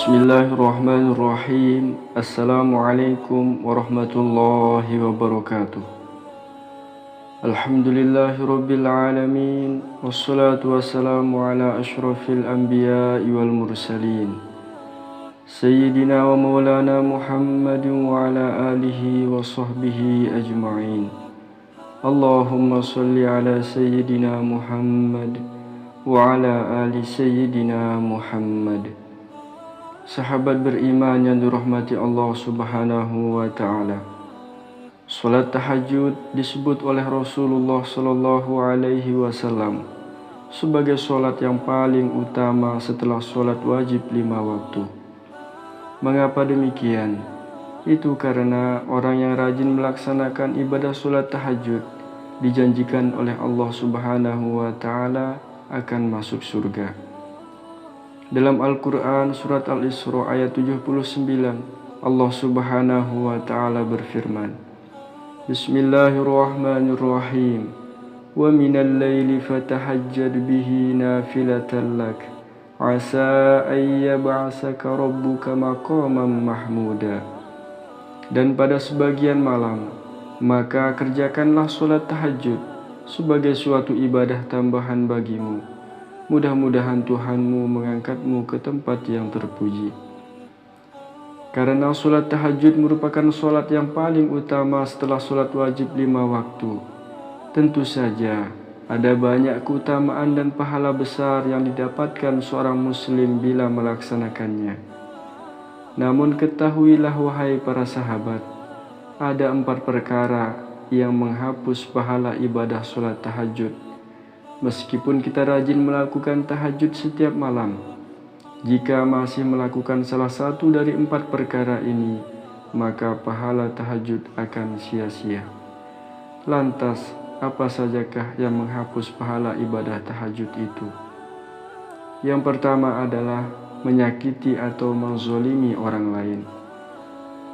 Bismillahirrahmanirrahim. Assalamualaikum warahmatullahi wabarakatuh. Alhamdulillahirabbil alamin. Wassalatu wassalamu ala asyrafil anbiya'i wal mursalin. Sayyidina wa maulana Muhammadin wa ala alihi wa sahbihi ajma'in. Allahumma salli ala sayyidina Muhammad wa ala ali sayyidina Muhammad. Sahabat beriman yang dirahmati Allah Subhanahu wa taala. Salat tahajud disebut oleh Rasulullah sallallahu alaihi wasallam sebagai salat yang paling utama setelah salat wajib 5 waktu. Mengapa demikian? Itu karena orang yang rajin melaksanakan ibadah salat tahajud dijanjikan oleh Allah Subhanahu wa taala akan masuk surga. Dalam Al-Quran surat Al-Isra ayat 79, Allah Subhanahu wa ta'ala berfirman, Bismillahirrahmanirrahim. Wa minal layli fatahajjad bihi nafilatan lak, asa ayyab'asaka rabbuka maqaman mahmuda. Dan pada sebagian malam, maka kerjakanlah solat tahajud sebagai suatu ibadah tambahan bagimu. Mudah-mudahan Tuhanmu mengangkatmu ke tempat yang terpuji. Karena solat tahajud merupakan solat yang paling utama setelah solat wajib 5 waktu. Tentu saja ada banyak keutamaan dan pahala besar yang didapatkan seorang muslim bila melaksanakannya. Namun ketahuilah wahai para sahabat, ada 4 perkara yang menghapus pahala ibadah solat tahajud. Meskipun kita rajin melakukan tahajud setiap malam, jika masih melakukan salah satu dari 4 perkara ini, maka pahala tahajud akan sia-sia. Lantas, apa sajakah yang menghapus pahala ibadah tahajud itu? Yang pertama adalah menyakiti atau menzolimi orang lain.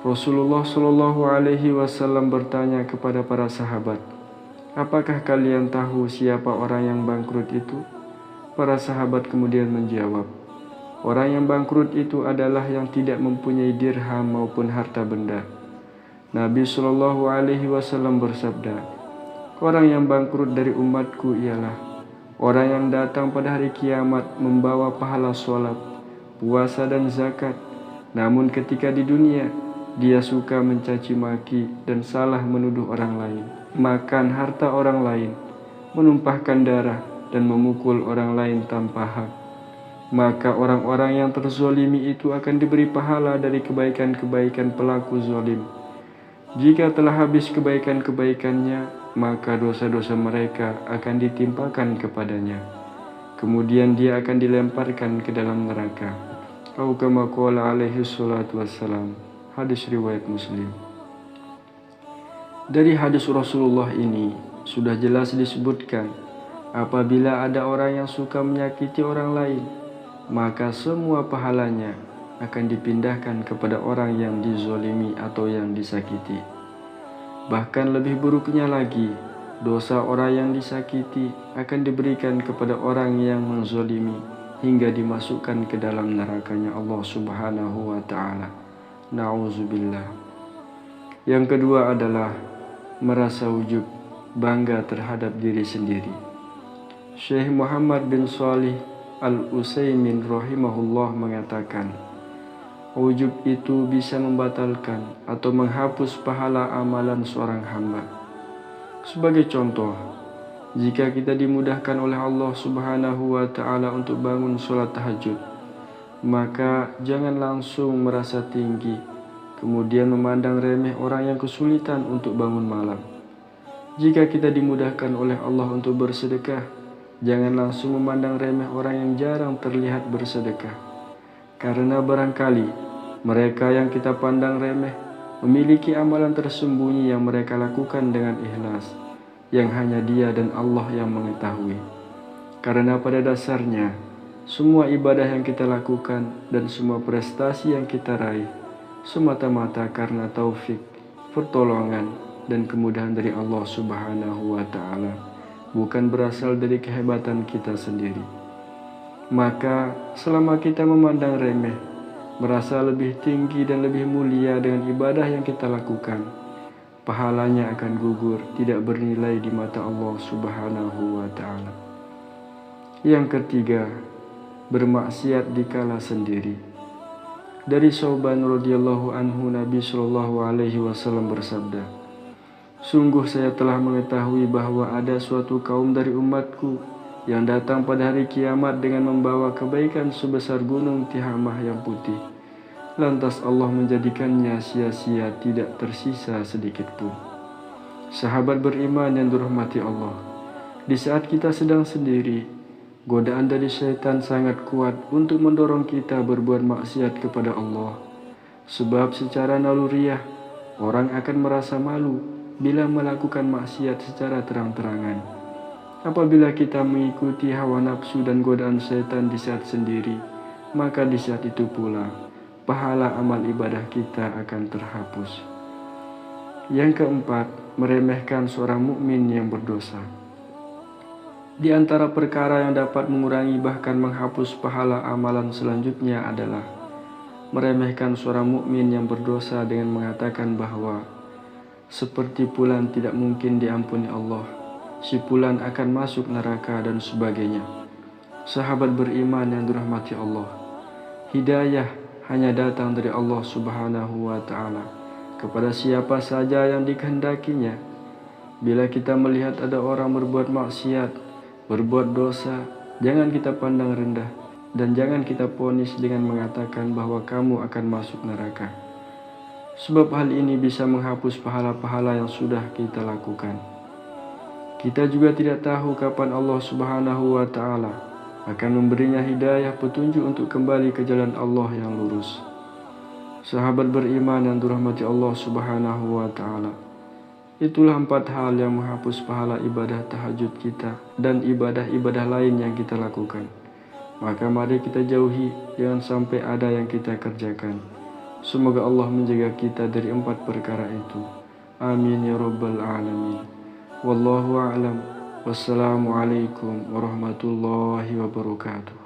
Rasulullah Shallallahu Alaihi Wasallam bertanya kepada para sahabat, apakah kalian tahu siapa orang yang bangkrut itu? Para sahabat kemudian menjawab, orang yang bangkrut itu adalah yang tidak mempunyai dirham maupun harta benda. Nabi Shallallahu Alaihi Wasallam bersabda, orang yang bangkrut dari umatku ialah orang yang datang pada hari kiamat membawa pahala sholat, puasa dan zakat. Namun ketika di dunia, dia suka mencaci maki dan salah menuduh orang lain, makan harta orang lain, menumpahkan darah dan memukul orang lain tanpa hak. Maka orang-orang yang terzolimi itu akan diberi pahala dari kebaikan-kebaikan pelaku zolim. Jika telah habis kebaikan-kebaikannya, maka dosa-dosa mereka akan ditimpakan kepadanya. Kemudian dia akan dilemparkan ke dalam neraka. Atau kama qala alaihi salatu wassalam. Hadis riwayat Muslim. Dari hadis Rasulullah ini sudah jelas disebutkan, apabila ada orang yang suka menyakiti orang lain, maka semua pahalanya akan dipindahkan kepada orang yang dizolimi atau yang disakiti. Bahkan lebih buruknya lagi, dosa orang yang disakiti akan diberikan kepada orang yang menzolimi hingga dimasukkan ke dalam nerakanya Allah Subhanahu wa ta'ala. Na'udzubillah. Yang kedua adalah merasa ujub, bangga terhadap diri sendiri. Syekh Muhammad bin Shalih Al-Utsaimin rahimahullah mengatakan, ujub itu bisa membatalkan atau menghapus pahala amalan seorang hamba. Sebagai contoh, jika kita dimudahkan oleh Allah Subhanahu wa ta'ala untuk bangun sholat tahajud, maka jangan langsung merasa tinggi, kemudian memandang remeh orang yang kesulitan untuk bangun malam. Jika kita dimudahkan oleh Allah untuk bersedekah, jangan langsung memandang remeh orang yang jarang terlihat bersedekah. Karena barangkali mereka yang kita pandang remeh memiliki amalan tersembunyi yang mereka lakukan dengan ikhlas, yang hanya Dia dan Allah yang mengetahui. Karena pada dasarnya, semua ibadah yang kita lakukan dan semua prestasi yang kita raih semata-mata karena taufik, pertolongan, dan kemudahan dari Allah Subhanahu wa ta'ala, bukan berasal dari kehebatan kita sendiri. Maka selama kita memandang remeh merasa lebih tinggi dan lebih mulia dengan ibadah yang kita lakukan, pahalanya akan gugur, tidak bernilai di mata Allah Subhanahu wa Ta'ala. Yang ketiga, bermaksiat dikala sendiri. Dari Sauban radhiyallahu anhu, Nabi Shallallahu alaihi wasallam bersabda, "Sungguh saya telah mengetahui bahwa ada suatu kaum dari umatku yang datang pada hari kiamat dengan membawa kebaikan sebesar gunung Tihamah yang putih. Lantas Allah menjadikannya sia-sia, tidak tersisa sedikit pun." Sahabat beriman yang dirahmati Allah, di saat kita sedang sendiri, godaan dari syaitan sangat kuat untuk mendorong kita berbuat maksiat kepada Allah. Sebab secara naluriah, orang akan merasa malu bila melakukan maksiat secara terang-terangan. Apabila kita mengikuti hawa nafsu dan godaan syaitan di saat sendiri, maka di saat itu pula pahala amal ibadah kita akan terhapus. Yang keempat, meremehkan seorang mukmin yang berdosa. Di antara perkara yang dapat mengurangi bahkan menghapus pahala amalan selanjutnya adalah meremehkan seorang mukmin yang berdosa dengan mengatakan bahwa seperti fulan tidak mungkin diampuni Allah, si fulan akan masuk neraka dan sebagainya. Sahabat beriman yang dirahmati Allah, hidayah hanya datang dari Allah Subhanahu wa Ta'ala kepada siapa saja yang dikehendakinya. Bila kita melihat ada orang berbuat maksiat, berbuat dosa, jangan kita pandang rendah dan jangan kita vonis dengan mengatakan bahwa kamu akan masuk neraka. Sebab hal ini bisa menghapus pahala-pahala yang sudah kita lakukan. Kita juga tidak tahu kapan Allah Subhanahu wa Ta'ala akan memberinya hidayah petunjuk untuk kembali ke jalan Allah yang lurus. Sahabat beriman yang dirahmati Allah Subhanahu wa Ta'ala, itulah 4 hal yang menghapus pahala ibadah tahajud kita dan ibadah-ibadah lain yang kita lakukan. Maka mari kita jauhi, jangan sampai ada yang kita kerjakan. Semoga Allah menjaga kita dari 4 perkara itu. Amin ya rabbal alamin. Wallahu a'lam. Wassalamualaikum warahmatullahi wabarakatuh.